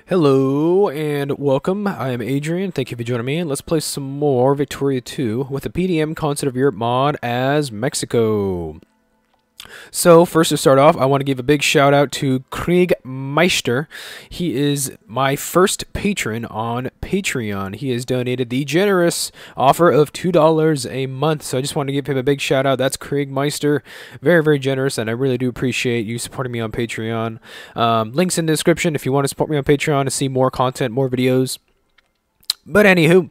Hello and welcome. I am Adrian. Thank you for joining me. And let's play some more Victoria 2 with the PDM Concert of Europe mod as Mexico. So first to start off, I want to give a big shout out to Krieg Meister. He is my first patron on Patreon. He has donated the generous offer of $2 a month. So I just want to give him a big shout out. That's Krieg Meister. Very, very generous, and I really do appreciate you supporting me on Patreon. Links in the description if you want to support me on Patreon to see more content, more videos. But anywho,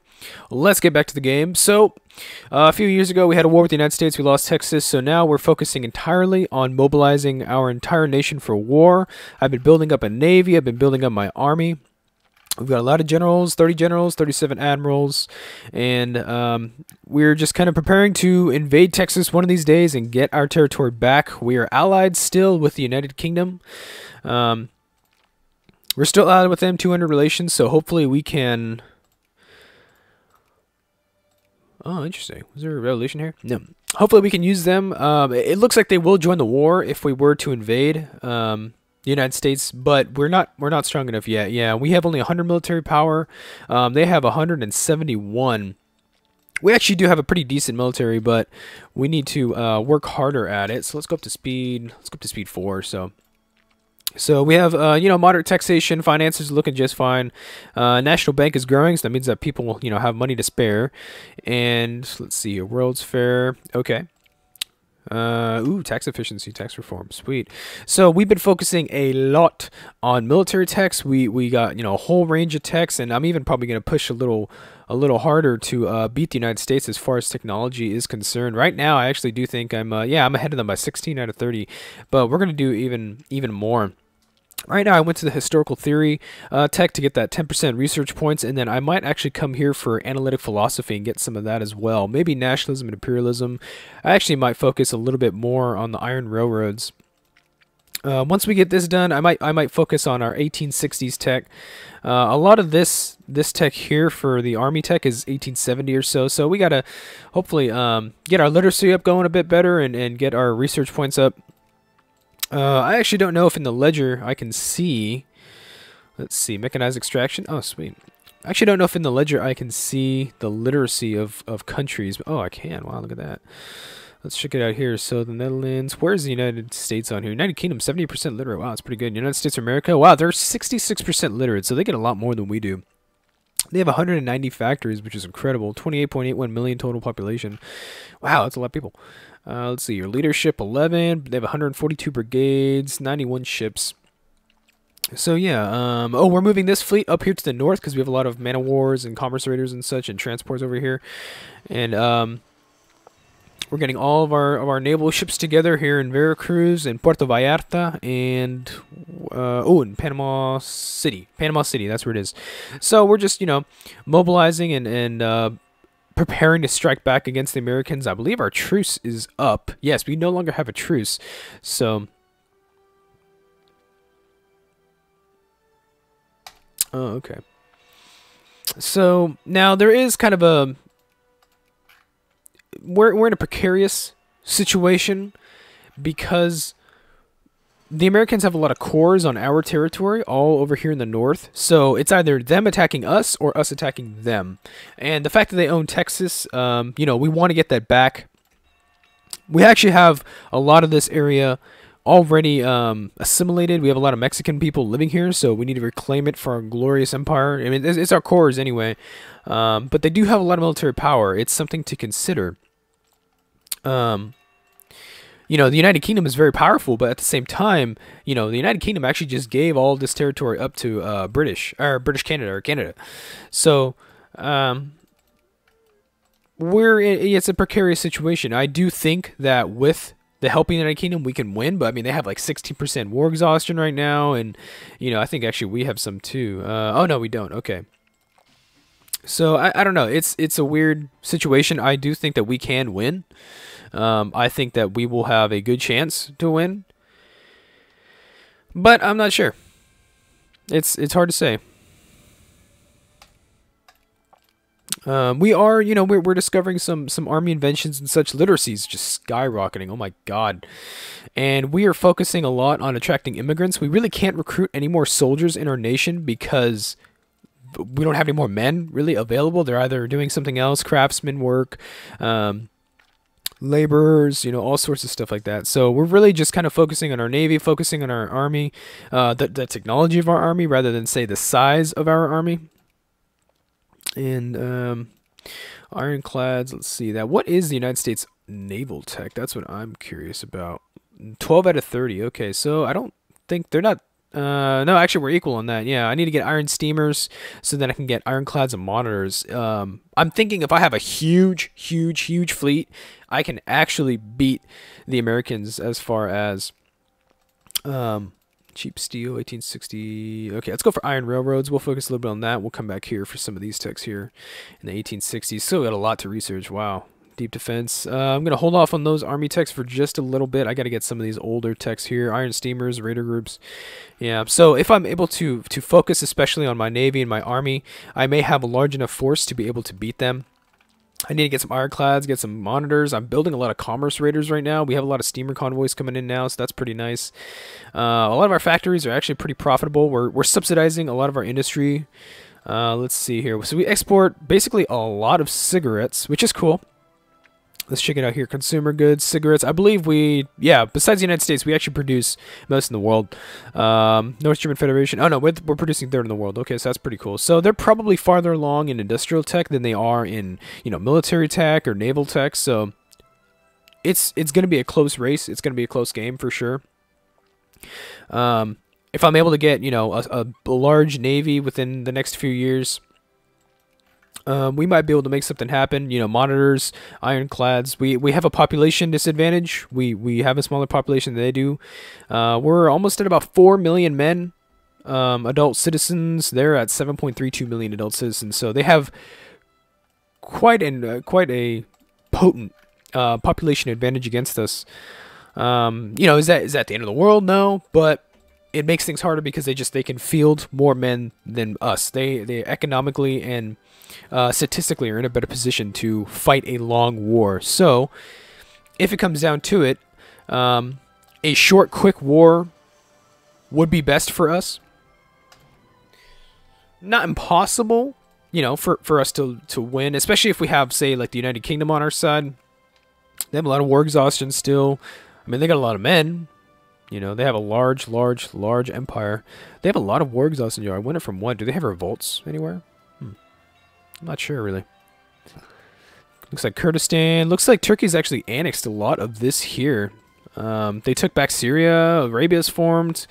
let's get back to the game. So, a few years ago, we had a war with the United States. We lost Texas, so now we're focusing entirely on mobilizing our entire nation for war. I've been building up a navy. I've been building up my army. We've got a lot of generals, 30 generals, 37 admirals, and we're just kind of preparing to invade Texas one of these days and get our territory back. We are allied still with the United Kingdom. We're still allied with them, 200 relations, so hopefully we can... Oh, interesting. Was there a revolution here? No. Hopefully we can use them. It looks like they will join the war if we were to invade the United States, but we're not strong enough yet. Yeah, we have only 100 military power. They have 171. We actually do have a pretty decent military, but we need to work harder at it. So let's go up to speed. Let's go up to speed 4. So we have, moderate taxation, finances are looking just fine. National Bank is growing, so that means that people, have money to spare. And let's see here, World's Fair, okay. Tax efficiency, tax reform, sweet. So we've been focusing a lot on military tax. We got, a whole range of tax, and I'm even probably going to push a little harder to beat the United States as far as technology is concerned. Right now, I actually do think I'm ahead of them by 16 out of 30, but we're going to do even more. Right now, I went to the historical theory tech to get that 10% research points, and then I might actually come here for analytic philosophy and get some of that as well. Maybe nationalism and imperialism. I actually might focus a little bit more on the iron railroads. Once we get this done, I might focus on our 1860s tech. A lot of this tech here for the army tech is 1870 or so. So we gotta hopefully get our literacy up going a bit better and get our research points up. I actually don't know if in the ledger I can see, let's see, mechanized extraction. Oh, sweet. I actually don't know if in the ledger I can see the literacy of countries. Oh, I can. Wow, look at that. Let's check it out here. So the Netherlands, where's the United States on here? United Kingdom, 70% literate. Wow, that's pretty good. United States of America, wow, they're 66% literate, so they get a lot more than we do. They have 190 factories, which is incredible. 28.81 million total population. Wow, that's a lot of people. Let's see, your leadership, 11. They have 142 brigades, 91 ships. So, yeah. We're moving this fleet up here to the north because we have a lot of man of wars and commerce raiders and such and transports over here. And we're getting all of our naval ships together here in Veracruz and Puerto Vallarta and in Panama City. Panama City, that's where it is. So we're just, mobilizing and preparing to strike back against the Americans. I believe our truce is up. Yes, we no longer have a truce. So okay. So now there is kind of a we're in a precarious situation because the Americans have a lot of cores on our territory all over here in the north. So it's either them attacking us or us attacking them. And the fact that they own Texas, we want to get that back. We actually have a lot of this area already assimilated. We have a lot of Mexican people living here, so we need to reclaim it for our glorious empire. I mean, it's our cores anyway. But they do have a lot of military power. It's something to consider. The United Kingdom is very powerful, but at the same time, the United Kingdom actually just gave all this territory up to British Canada. So, it's a precarious situation. I do think that with the helping the United Kingdom, we can win, but I mean, they have like 16% war exhaustion right now, and, I think actually we have some too. Oh, no, we don't. Okay. So, I don't know. It's a weird situation. I do think that we can win. I think that we will have a good chance to win, but I'm not sure. It's hard to say. We are, you know, we're discovering some army inventions and such. Literacy is just skyrocketing. Oh my God. And we are focusing a lot on attracting immigrants. We really can't recruit any more soldiers in our nation because we don't have any more men really available. They're either doing something else, craftsman work, laborers, you know, all sorts of stuff like that. So we're really just kind of focusing on our Navy, focusing on our Army, the technology of our Army rather than, say, the size of our Army. And ironclads, let's see that. What is the United States naval tech? That's what I'm curious about. 12 out of 30. Okay, so I don't think they're not. No, actually, we're equal on that. Yeah, I need to get iron steamers so that I can get ironclads and monitors. I'm thinking if I have a huge fleet, I can actually beat the Americans as far as cheap steel, 1860. Okay, let's go for iron railroads. We'll focus a little bit on that. We'll come back here for some of these techs here in the 1860s. Still got a lot to research. Wow. Deep defense. I'm going to hold off on those army techs for just a little bit. I got to get some of these older techs here. Iron steamers, raider groups. Yeah, so if I'm able to focus especially on my Navy and my Army, I may have a large enough force to be able to beat them. I need to get some ironclads, get some monitors. I'm building a lot of commerce raiders right now. We have a lot of steamer convoys coming in now, so that's pretty nice. A lot of our factories are actually pretty profitable. We're subsidizing a lot of our industry. Let's see here. So we export basically a lot of cigarettes, which is cool. Let's check it out here. Consumer goods, cigarettes. I believe besides the United States, we actually produce most in the world. North German Federation. Oh, no, we're producing third in the world. Okay, so that's pretty cool. So they're probably farther along in industrial tech than they are in, you know, military tech or naval tech. So it's going to be a close race. It's going to be a close game for sure. If I'm able to get, you know, a large Navy within the next few years, we might be able to make something happen. You know, monitors, ironclads. We have a population disadvantage. We have a smaller population than they do. We're almost at about 4 million men, adult citizens. They're at 7.32 million adult citizens. So they have quite a potent population advantage against us. You know, is that the end of the world? No, but it makes things harder because they can field more men than us. They economically and statistically are in a better position to fight a long war. So if it comes down to it, a short, quick war would be best for us. Not impossible, you know, for us to win, especially if we have, say, like the United Kingdom on our side. They have a lot of war exhaustion still. I mean, they got a lot of men. You know, they have a large empire. They have a lot of war exhaustion. I wonder from what? Do they have revolts anywhere? I'm not sure, really. Looks like Kurdistan. Looks like Turkey's actually annexed a lot of this here. They took back Syria. Arabia's formed.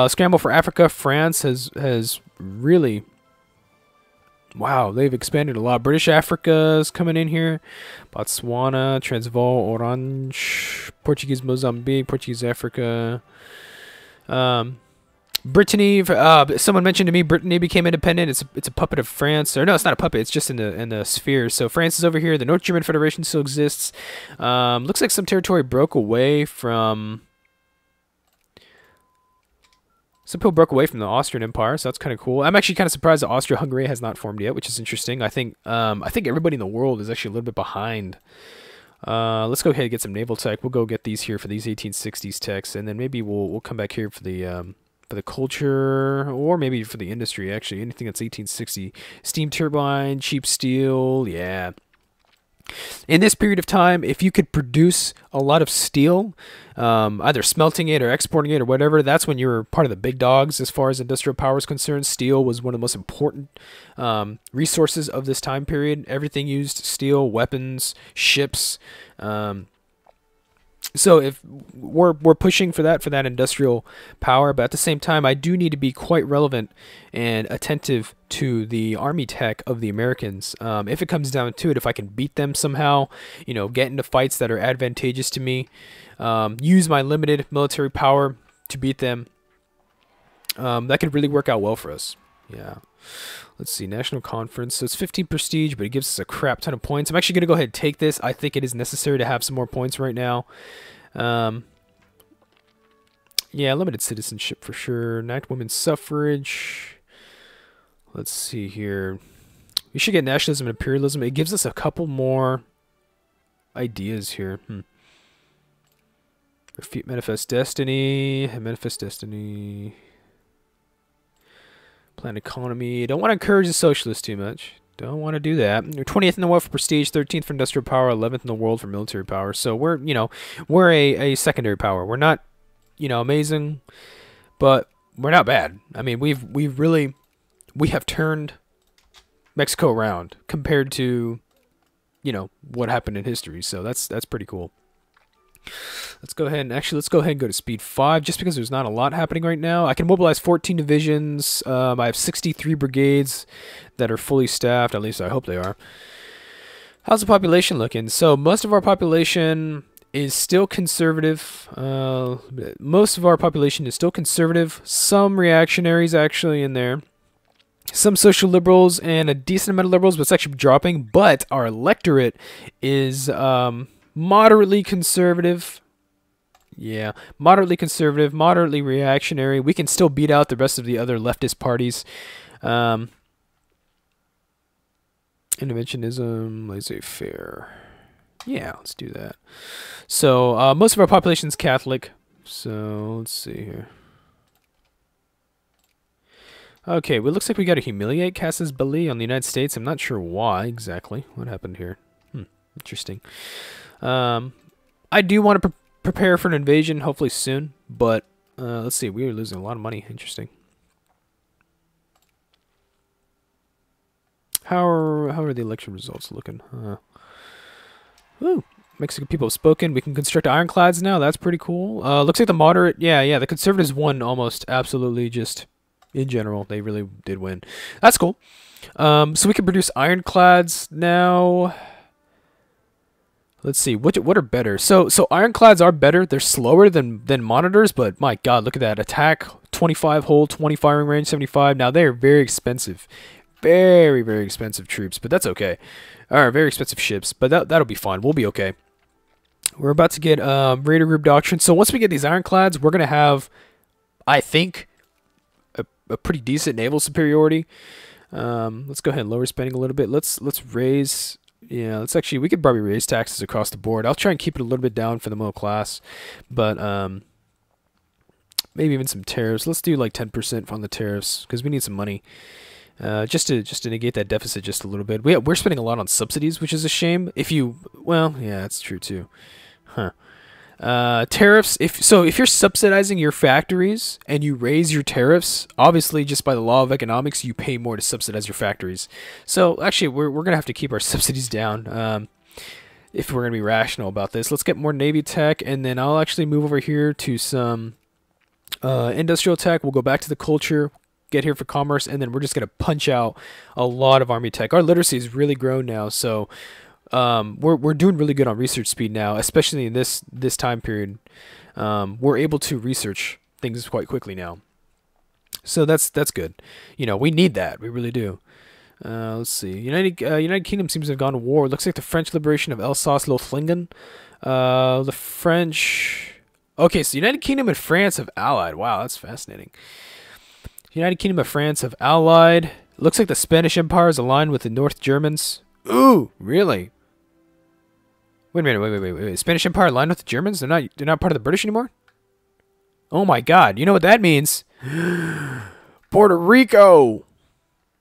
Scramble for Africa. France has really... Wow, they've expanded a lot. British Africa's coming in here. Botswana, Transvaal, Orange, Portuguese Mozambique, Portuguese Africa. Brittany, someone mentioned to me Brittany became independent. It's a puppet of France. Or no, it's not a puppet. It's just in the sphere. So France is over here. The North German Federation still exists. Looks like some territory broke away from... Some people broke away from the Austrian Empire, so that's kind of cool. I'm actually kind of surprised that Austria-Hungary has not formed yet, which is interesting. I think everybody in the world is actually a little bit behind. Let's go ahead and get some naval tech. We'll go get these here for these 1860s techs, and then maybe we'll come back here for the culture, or maybe for the industry. Actually, anything that's 1860, steam turbine, cheap steel, yeah. In this period of time, if you could produce a lot of steel, either smelting it or exporting it or whatever, that's when you were part of the big dogs as far as industrial power is concerned. Steel was one of the most important resources of this time period. Everything used steel, weapons, ships. So if we're pushing for that industrial power, but at the same time, I do need to be quite relevant and attentive to the army tech of the Americans. If it comes down to it, if I can beat them somehow, you know, get into fights that are advantageous to me, use my limited military power to beat them, that could really work out well for us. Yeah. Let's see, National Conference. So it's 15 prestige, but it gives us a crap ton of points. I'm actually going to go ahead and take this. I think it is necessary to have some more points right now. Yeah, limited citizenship for sure. Enact women's suffrage. Let's see here. We should get nationalism and imperialism. It gives us a couple more ideas here. Refute manifest destiny. Manifest destiny. Plan economy. Don't want to encourage the socialists too much. Don't want to do that. We're 20th in the world for prestige, 13th for industrial power, 11th in the world for military power. So we're, we're a secondary power. We're not, amazing, but we're not bad. I mean, we have turned Mexico around compared to, what happened in history. So that's pretty cool. Let's go ahead and go to speed 5, just because there's not a lot happening right now. I can mobilize 14 divisions. I have 63 brigades that are fully staffed. At least I hope they are. How's the population looking? So most of our population is still conservative. Most of our population is still conservative. Some reactionaries actually in there. Some social liberals and a decent amount of liberals, but it's actually dropping. But our electorate is moderately conservative. Yeah, moderately conservative, moderately reactionary. We can still beat out the rest of the other leftist parties. Interventionism, laissez-faire. Yeah, let's do that. So most of our population is Catholic. So let's see here. Okay, well, it looks like we got to humiliate Casus Belli on the United States. I'm not sure why exactly. What happened here? Interesting. I do want to prepare for an invasion, hopefully soon. But let's see, we are losing a lot of money. Interesting. How are the election results looking? Ooh, Mexican people have spoken. We can construct ironclads now. That's pretty cool. Looks like the moderate. Yeah. The conservatives won almost absolutely. Just in general, they really did win. That's cool. So we can produce ironclads now. Let's see, what are better? So ironclads are better. They're slower than monitors, but my God, look at that attack! 25 hull, 20 firing range, 75. Now they are very expensive, very expensive troops, but that's okay. All right, very expensive ships, but that'll be fine. We'll be okay. We're about to get Raider Group Doctrine. So once we get these ironclads, we're gonna have, I think, a pretty decent naval superiority. Let's go ahead and lower spending a little bit. Let's raise. Yeah, we could probably raise taxes across the board. I'll try and keep it a little bit down for the middle class, but maybe even some tariffs. Let's do like 10% on the tariffs because we need some money, just to negate that deficit just a little bit. We're spending a lot on subsidies, which is a shame. Well, yeah, that's true too. Tariffs. If you're subsidizing your factories and you raise your tariffs, obviously just by the law of economics, you pay more to subsidize your factories. So actually, we're gonna have to keep our subsidies down if we're gonna be rational about this. Let's get more Navy tech, and then I'll actually move over here to some industrial tech. We'll go back to the culture, get here for commerce, and then we're just gonna punch out a lot of army tech. Our literacy has really grown now, so. We're doing really good on research speed now, especially in this time period. We're able to research things quite quickly now, so that's good. We need that. We really do. Let's see. United Kingdom seems to have gone to war. It looks like the French liberation of Alsace-Lotharingen. The French. Okay, so United Kingdom and France have allied. Wow, that's fascinating. United Kingdom and France have allied. Looks like the Spanish Empire is aligned with the North Germans. Ooh, really? Wait a minute, wait. Spanish Empire aligned with the Germans? They're not part of the British anymore? Oh my God, you know what that means? Puerto Rico!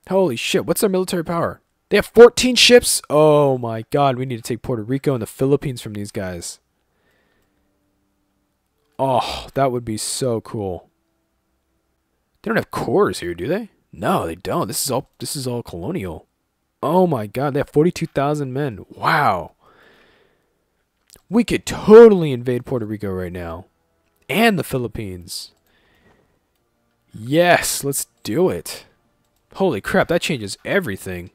Holy shit, what's their military power? They have 14 ships? Oh my God, we need to take Puerto Rico and the Philippines from these guys. Oh, that would be so cool. They don't have cores here, do they? No, they don't. This is all colonial. Oh my God, they have 42,000 men. Wow. We could totally invade Puerto Rico right now. And the Philippines. Yes, let's do it. Holy crap, that changes everything.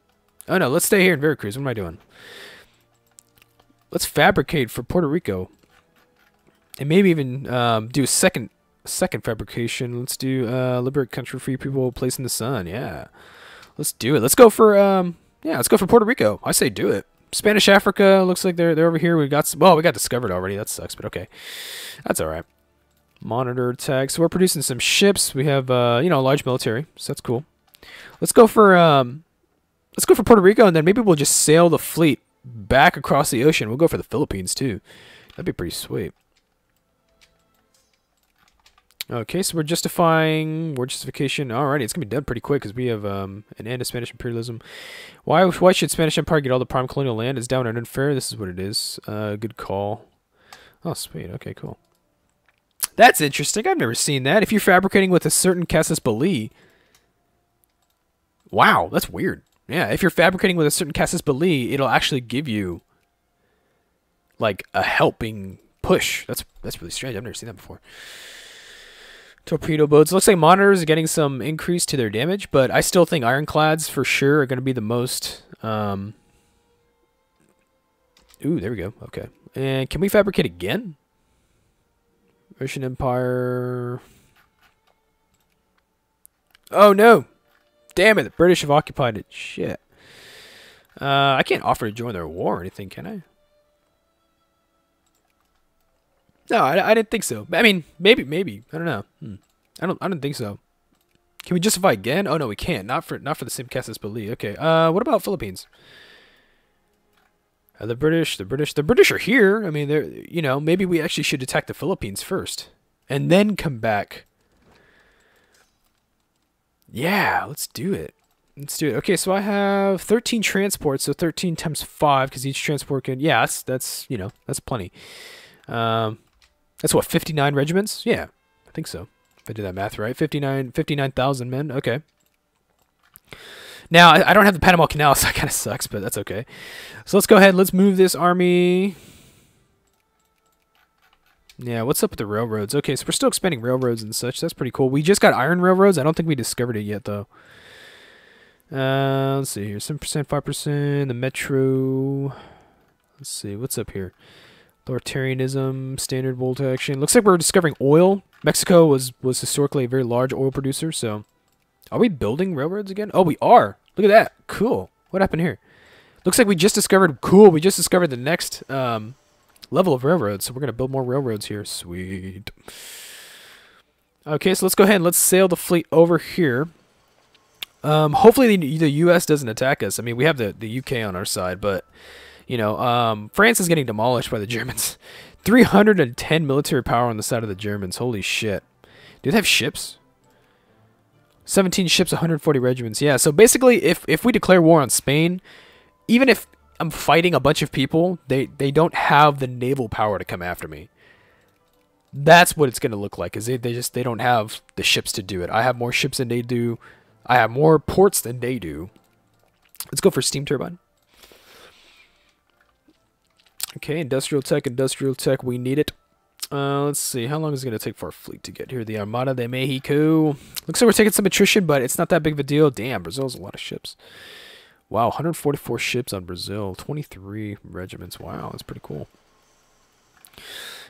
Oh no, let's stay here in Veracruz. What am I doing? Let's fabricate for Puerto Rico. And maybe even do a second fabrication. Let's do liberate country, free people, place in the sun. Yeah. Let's do it. Let's go for let's go for Puerto Rico. I say do it. Spanish Africa, looks like they're over here. We got discovered already. That sucks, but okay. That's all right. Monitor tech. So we're producing some ships. We have a large military, so that's cool. Let's go for Let's go for Puerto Rico, and then maybe we'll just sail the fleet back across the ocean. We'll go for the Philippines, too. That'd be pretty sweet. Okay, so we're justifying war justification. Alrighty, it's gonna be done pretty quick because we have an end to Spanish imperialism. Why should Spanish Empire get all the prime colonial land? It's down and unfair. This is what it is. Good call. Oh, sweet. Okay, cool. That's interesting. I've never seen that. If you're fabricating with a certain casus belli. Wow, that's weird. Yeah, if you're fabricating with a certain casus belli, it'll actually give you like a helping push. That's really strange. I've never seen that before. Torpedo boats. Looks like monitors are getting some increase to their damage, but I still think ironclads for sure are going to be the most. Ooh, there we go. Okay. And can we fabricate again? Russian Empire. Oh, no. Damn it. The British have occupied it. Shit. I can't offer to join their war or anything, can I? No, I didn't think so. I mean, maybe. I don't know. I don't think so. Can we justify again? Oh no, we can't. Not for the same casus belli. Okay. What about Philippines? The British are here. I mean, they're maybe we actually should attack the Philippines first and then come back. Yeah, let's do it. Okay, so I have 13 transports, so 13 times 5 because each transport can. Yeah, that's plenty. That's what, 59 regiments? Yeah, I think so. If I did that math right. 59,000 men. Okay. Now, I don't have the Panama Canal, so that kind of sucks, but that's okay. So let's go ahead. Let's move this army. Yeah, what's up with the railroads? Okay, so we're still expanding railroads and such. That's pretty cool. We just got iron railroads. I don't think we discovered it yet, though. Let's see here. 7%, 5%. The metro. Let's see. What's up here? Authoritarianism, standard volt action. Looks like we're discovering oil. Mexico was historically a very large oil producer, so... Are we building railroads again? Oh, we are. Look at that. Cool. What happened here? Looks like we just discovered... Cool, we just discovered the next level of railroads, so we're going to build more railroads here. Sweet. Okay, so let's go ahead and let's sail the fleet over here. Hopefully the U.S. doesn't attack us. I mean, we have the U.K. on our side, but... France is getting demolished by the Germans. 310 military power on the side of the Germans. Holy shit. Do they have ships? 17 ships, 140 regiments. Yeah, so basically, if we declare war on Spain, even if I'm fighting a bunch of people, they don't have the naval power to come after me. That's what it's going to look like, is they don't have the ships to do it. I have more ships than they do. I have more ports than they do. Let's go for steam turbine. Okay, industrial tech, we need it. Let's see, how long is it going to take for our fleet to get here? The Armada de Mexico. Looks like we're taking some attrition, but it's not that big of a deal. Damn, Brazil's a lot of ships. Wow, 144 ships on Brazil, 23 regiments. Wow, that's pretty cool.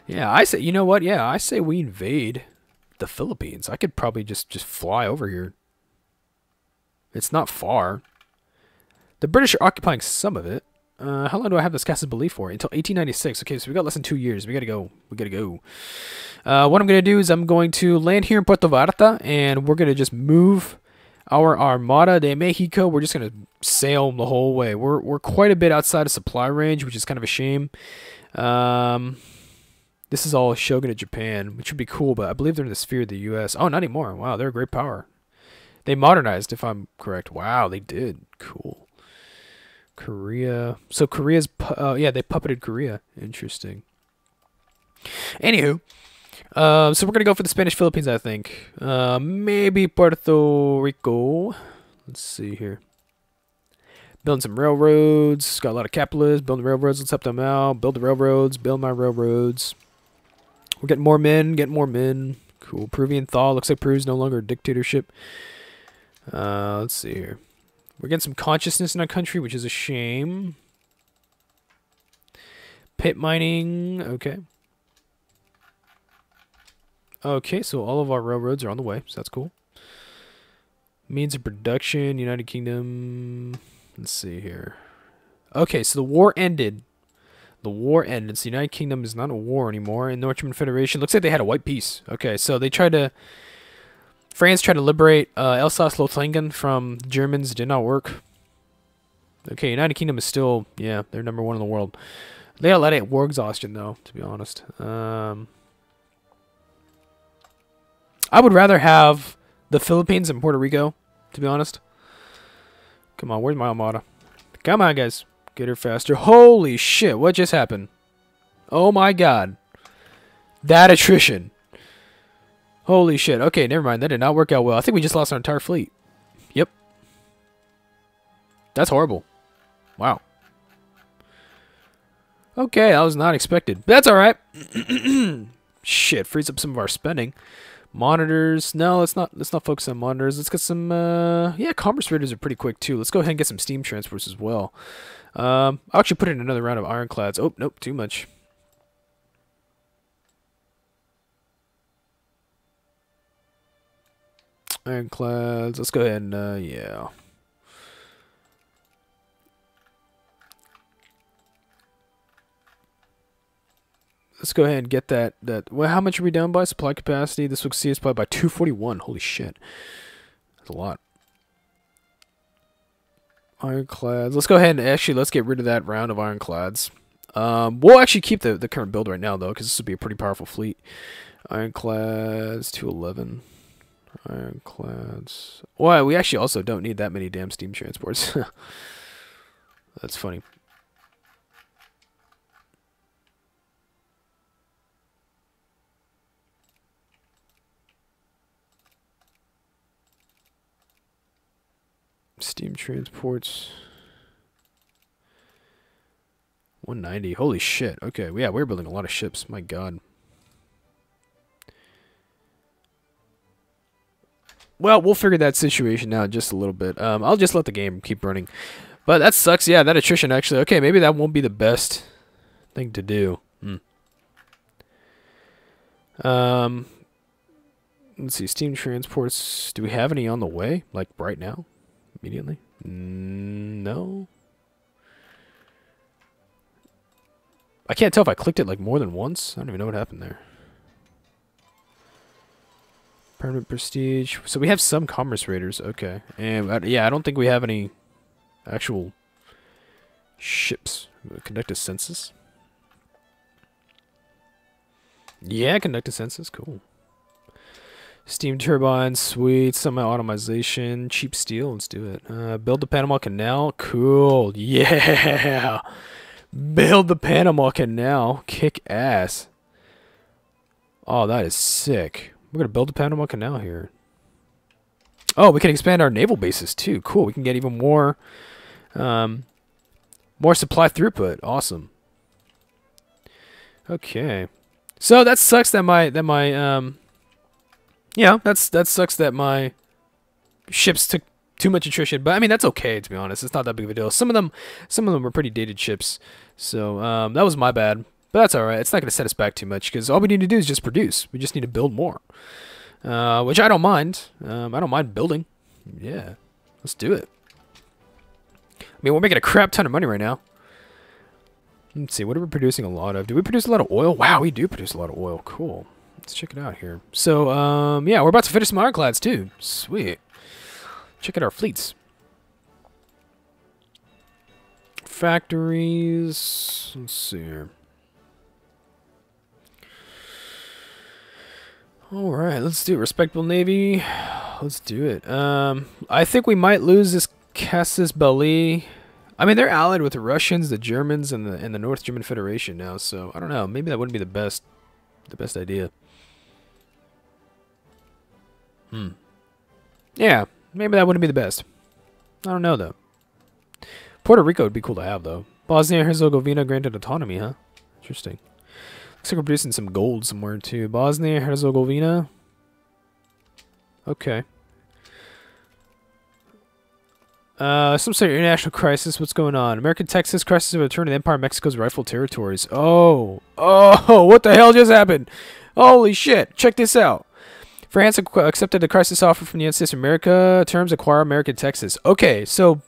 Yeah, I say, you know what? Yeah, I say we invade the Philippines. I could probably just fly over here. It's not far. The British are occupying some of it. How long do I have this casus belli for? Until 1896. Okay, so we got less than 2 years. We gotta go. What I'm gonna do is I'm going to land here in Puerto Vallarta, and we're gonna just move our Armada de Mexico. We're just gonna sail the whole way. We're quite a bit outside of supply range, which is kind of a shame. This is all Shogunate Japan, which would be cool, but I believe they're in the sphere of the U.S. Oh, not anymore. Wow, they're a great power. They modernized, if I'm correct. Wow, they did. Cool. Korea. So Korea's... yeah, they puppeted Korea. Interesting. Anywho. So we're going to go for the Spanish Philippines, I think. Maybe Puerto Rico. Let's see here. Building some railroads. Got a lot of capitalists. Building railroads. Let's help them out. Build the railroads. Build my railroads. We're getting more men. Cool. Peruvian thaw. Looks like Peru's no longer a dictatorship. Let's see here. We're getting some consciousness in our country, which is a shame. Pit mining. Okay. Okay, so all of our railroads are on the way, so that's cool. Means of production, United Kingdom. Let's see here. Okay, so the war ended. So the United Kingdom is not a war anymore. And North German Federation, looks like they had a white peace. Okay, so they tried to... France tried to liberate Alsace-Lotharingen from Germans. It did not work. Okay, United Kingdom is still, yeah, they're number 1 in the world. They got a lot of war exhaustion, though, to be honest. I would rather have the Philippines and Puerto Rico, to be honest. Come on, where's my Armada? Come on, guys. Get her faster. Holy shit, what just happened? Oh my god. That attrition. Holy shit. Okay, never mind. That did not work out well. I think we just lost our entire fleet. Yep. That's horrible. Wow. Okay, that was not expected. That's alright. Shit, frees up some of our spending. Monitors. No, let's not focus on monitors. Let's get some yeah, commerce raiders are pretty quick too. Let's go ahead and get some steam transports as well. I'll actually put in another round of ironclads. Oh, nope, too much. Ironclads. Let's go ahead and yeah. Let's go ahead and get that. Well, how much are we down by? Supply capacity. This will see us by 241. Holy shit. That's a lot. Ironclads. Let's go ahead and actually let's get rid of that round of ironclads. We'll actually keep the current build right now though, because this will be a pretty powerful fleet. Ironclads 211. Ironclads. Well, we actually also don't need that many damn steam transports. That's funny. Steam transports 190. Holy shit. Okay, yeah, we're building a lot of ships. My god. Well, we'll figure that situation out just a little bit. I'll just let the game keep running. But that sucks. Yeah, that attrition actually. Okay, maybe that won't be the best thing to do. Let's see. Steam transports. Do we have any on the way? Like right now? Immediately? No. I can't tell if I clicked it like more than once. I don't even know what happened there. Permanent prestige. So we have some commerce raiders. Okay. And yeah, I don't think we have any actual ships. Conduct a census. Yeah, conduct a census. Cool. Steam turbines, sweet. Semi-automation, cheap steel. Let's do it. Build the Panama Canal. Cool. Yeah. Build the Panama Canal. Kick ass. Oh, that is sick. We're going to build the Panama Canal here. Oh, we can expand our naval bases too. Cool. We can get even more more supply throughput. Awesome. Okay. So that sucks that my yeah, that sucks that my ships took too much attrition, but I mean that's okay to be honest. It's not that big of a deal. Some of them were pretty dated ships, so that was my bad. But that's all right. It's not going to set us back too much because all we need to do is just produce. We just need to build more, which I don't mind. I don't mind building. Yeah, let's do it. I mean, we're making a crap ton of money right now. Let's see, what are we producing a lot of? Do we produce a lot of oil? Wow, we do produce a lot of oil. Cool. Let's check it out here. So, yeah, we're about to finish some ironclads, too. Sweet. Check out our fleets. Factories. Let's see here. Alright, let's do it. Respectable Navy. Let's do it. I think we might lose this Casus Belli. I mean, they're allied with the Russians, the Germans, and the North German Federation now, so I don't know. Maybe that wouldn't be the best idea. Yeah, maybe that wouldn't be the best. I don't know, though. Puerto Rico would be cool to have, though. Bosnia-Herzegovina granted autonomy, huh? Interesting. Looks like we're producing some gold somewhere, too. Bosnia-Herzegovina. Okay. Some sort of international crisis. What's going on? American Texas crisis of a return to the Empire of Mexico's rightful territories. Oh, what the hell just happened? Holy shit! Check this out. France accepted the crisis offer from the United States of America. Terms acquire American Texas. Okay, so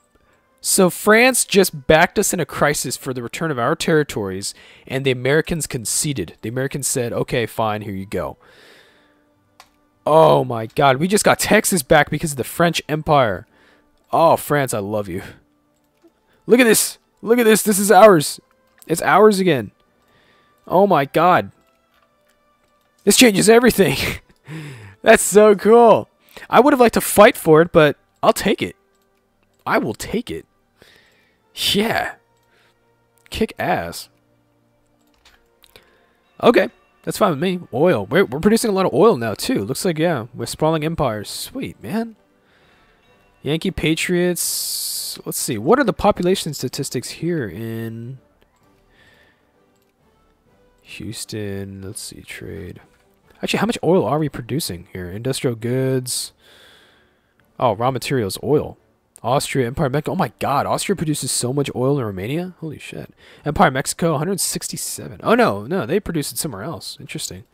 France just backed us in a crisis for the return of our territories, and the Americans conceded. The Americans said, "Okay, fine, here you go." Oh my God, we just got Texas back because of the French Empire. Oh, France, I love you. Look at this. Look at this. This is ours. It's ours again. Oh my god. This changes everything. That's so cool. I would have liked to fight for it, but I'll take it. I will take it. Yeah. Kick ass. Okay. That's fine with me. Oil. We're producing a lot of oil now, too. Looks like, yeah, we're sprawling empires. Sweet, man. Yankee Patriots. Let's see. What are the population statistics here in Houston? Let's see. Trade. Actually, how much oil are we producing here? Industrial goods. Oh, raw materials. Oil. Austria, Empire, Mexico. Oh my god, Austria produces so much oil in Romania? Holy shit. Empire, Mexico, 167. Oh no, they produce it somewhere else. Interesting.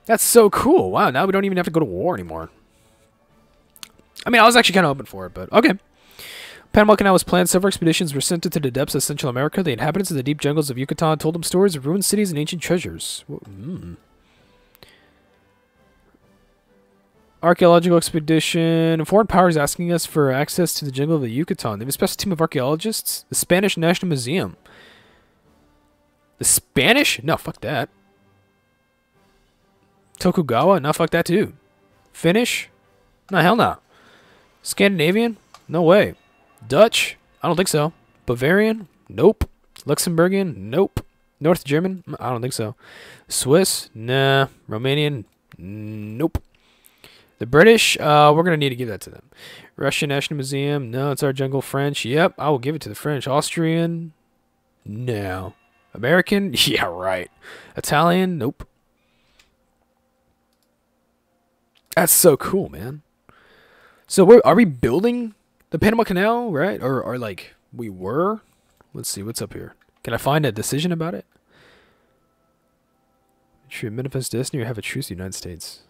That's so cool. Wow, now we don't even have to go to war anymore. I mean, I was actually kind of hoping for it, but okay. Panama Canal was planned. Several expeditions were sent into the depths of Central America. The inhabitants of the deep jungles of Yucatan told them stories of ruined cities and ancient treasures. Archaeological expedition. Foreign powers asking us for access to the jungle of the Yucatan. They have a special team of archaeologists. The Spanish National Museum. The Spanish? No, fuck that. Tokugawa? No, fuck that too. Finnish? No, hell no. Scandinavian? No way. Dutch? I don't think so. Bavarian? Nope. Luxembourgian? Nope. North German? I don't think so. Swiss? Nah. Romanian? Nope. The British, we're going to need to give that to them. Russian National Museum, no, it's our jungle. French, yep, I will give it to the French. Austrian, no. American, yeah, right. Italian, nope. That's so cool, man. So are we building the Panama Canal, right? Or like, we were? Let's see, what's up here? Can I find a decision about it? Should manifest destiny or have a truce with the United States?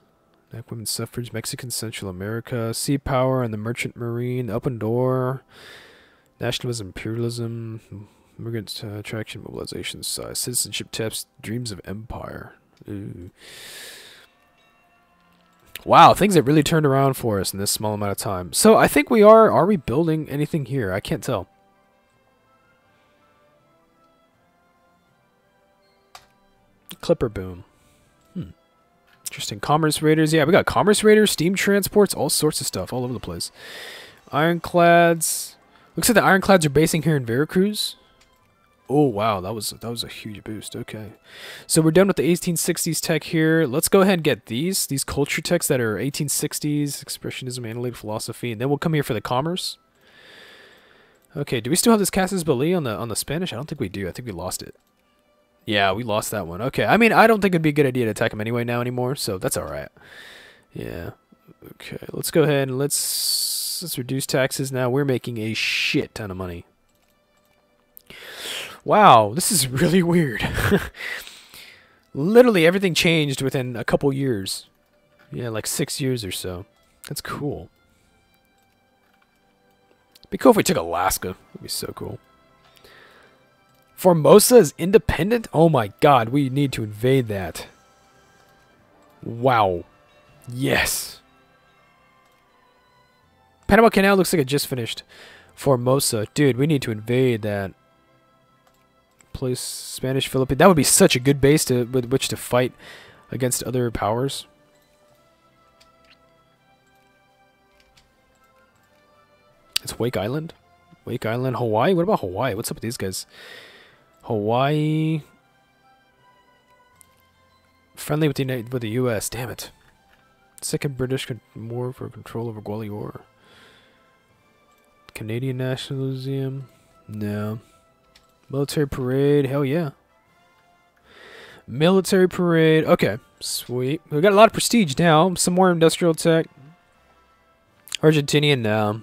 Black women's suffrage, Mexican, Central America, sea power and the merchant marine, open door, nationalism, imperialism, immigrant attraction, mobilization, size, citizenship taps, dreams of empire. Ooh. Wow, things have really turned around for us in this small amount of time. So I think we are we building anything here? I can't tell. Clipper boom. Interesting. Commerce raiders. Yeah, we got commerce raiders, steam transports, all sorts of stuff all over the place. Ironclads. Looks like the ironclads are basing here in Veracruz. Oh, wow. That was a huge boost. Okay. So we're done with the 1860s tech here. Let's go ahead and get these culture techs that are 1860s, expressionism, analytic philosophy, and then we'll come here for the commerce. Okay, do we still have this Casas Belli on the Spanish? I don't think we do. I think we lost it. Yeah, we lost that one. Okay, I mean, I don't think it'd be a good idea to attack him anyway anymore, so that's all right. Yeah. Okay, let's go ahead and let's reduce taxes now. We're making a shit ton of money. Wow, this is really weird. Literally everything changed within a couple years. Yeah, like 6 years or so. That's cool. It'd be cool if we took Alaska. That'd be so cool. Formosa is independent? Oh my god, we need to invade that. Wow. Yes. Panama Canal looks like it just finished. Formosa. Dude, we need to invade that. Place Spanish, Philippines. That would be such a good base with which to fight against other powers. It's Wake Island? Wake Island, Hawaii? What about Hawaii? What's up with these guys? Hawaii. Friendly with the U.S. Damn it. Second British War for control over Gwalior. Canadian National Museum. No. Military parade. Hell yeah. Military parade. Okay. Sweet. We got a lot of prestige now. Some more industrial tech. Argentinian now.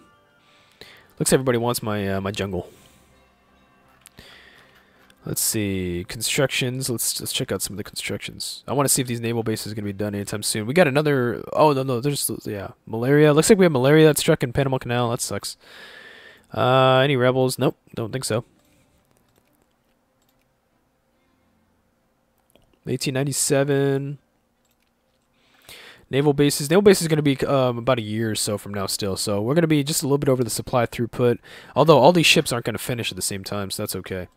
Looks like everybody wants my my jungle. Let's see, constructions. Let's check out some of the constructions. I want to see if these naval bases are going to be done anytime soon. We got another. Oh no, there's yeah, malaria. Looks like we have malaria that struck in Panama Canal. That sucks. Any rebels? Nope, don't think so. 1897. Naval bases. Naval base is going to be about a year or so from now still. So we're going to be just a little bit over the supply throughput. Although all these ships aren't going to finish at the same time, so that's okay.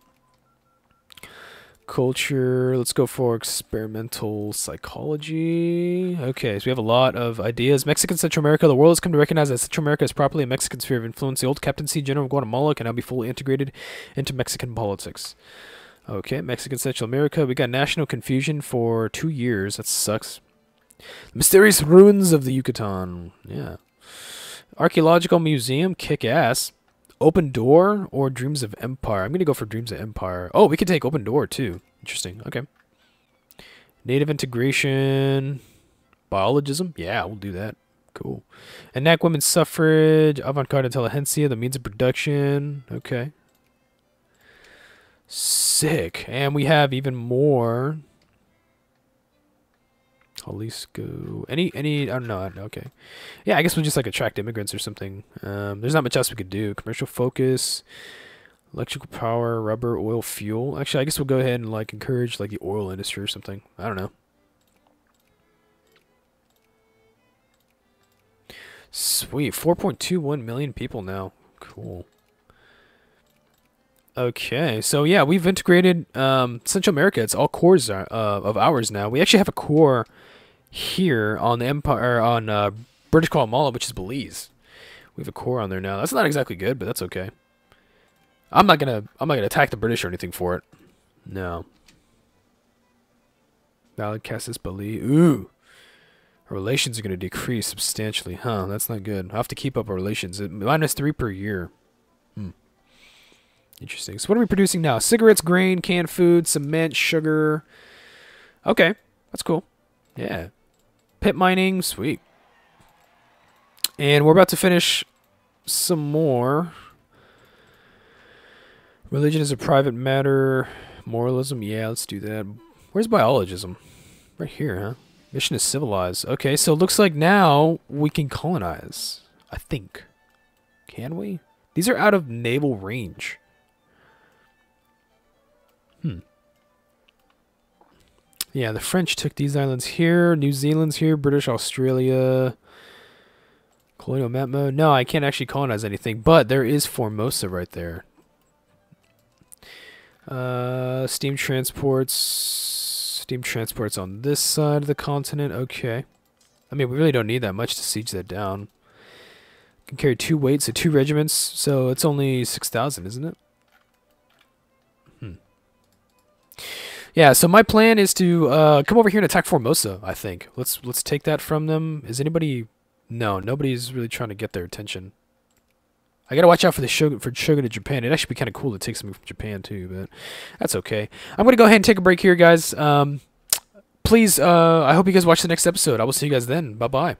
Culture. Let's go for experimental psychology. Okay, so we have a lot of ideas. Mexican Central America. The world has come to recognize that Central America is properly a Mexican sphere of influence. The old Captaincy General of Guatemala can now be fully integrated into Mexican politics. Okay, Mexican Central America. We got national confusion for 2 years. That sucks. Mysterious ruins of the Yucatan. Yeah. Archaeological museum. Kick ass. Open door or Dreams of Empire. I'm gonna go for Dreams of Empire. Oh, we could take Open Door too. Interesting. Okay. Native integration. Biologism. Yeah, we'll do that. Cool. Enact women's suffrage. Avant-garde intelligentsia. The means of production. Okay. Sick. And we have even more. Jalisco. Any, I don't know. Okay. Yeah, I guess we'll just like attract immigrants or something. There's not much else we could do. Commercial focus, electrical power, rubber, oil, fuel. Actually, I guess we'll go ahead and like encourage like the oil industry or something. I don't know. Sweet. 4.21 million people now. Cool. Okay, so yeah, we've integrated Central America. It's all cores of ours now. We actually have a core here on the Empire, on British Guatemala, which is Belize. We have a core on there now. That's not exactly good, but that's okay. I'm not gonna attack the British or anything for it. No. Valid Cassis Belize. Ooh. Our relations are gonna decrease substantially, huh? That's not good. I have to keep up our relations. -3 per year. Interesting. So what are we producing now? Cigarettes, grain, canned food, cement, sugar. Okay. That's cool. Yeah. Pit mining. Sweet. And we're about to finish some more. Religion is a private matter. Moralism. Yeah, let's do that. Where's biologism? Right here, huh? Mission is civilized. Okay, so it looks like now we can colonize. I think. Can we? These are out of naval range. Yeah, the French took these islands here. New Zealand's here. British Australia. Colonial map mode. No, I can't actually colonize anything, but there is Formosa right there. Steam transports. Steam transports on this side of the continent. Okay. I mean, we really don't need that much to siege that down. Can carry 2 weights, so 2 regiments. So it's only 6,000, isn't it? Yeah, so my plan is to come over here and attack Formosa, I think. Let's take that from them. Is anybody... No, nobody's really trying to get their attention. I gotta watch out for the sugar to Japan. It'd actually be kind of cool to take something from Japan too, but that's okay. I'm gonna go ahead and take a break here, guys. Please, I hope you guys watch the next episode. I will see you guys then. Bye-bye.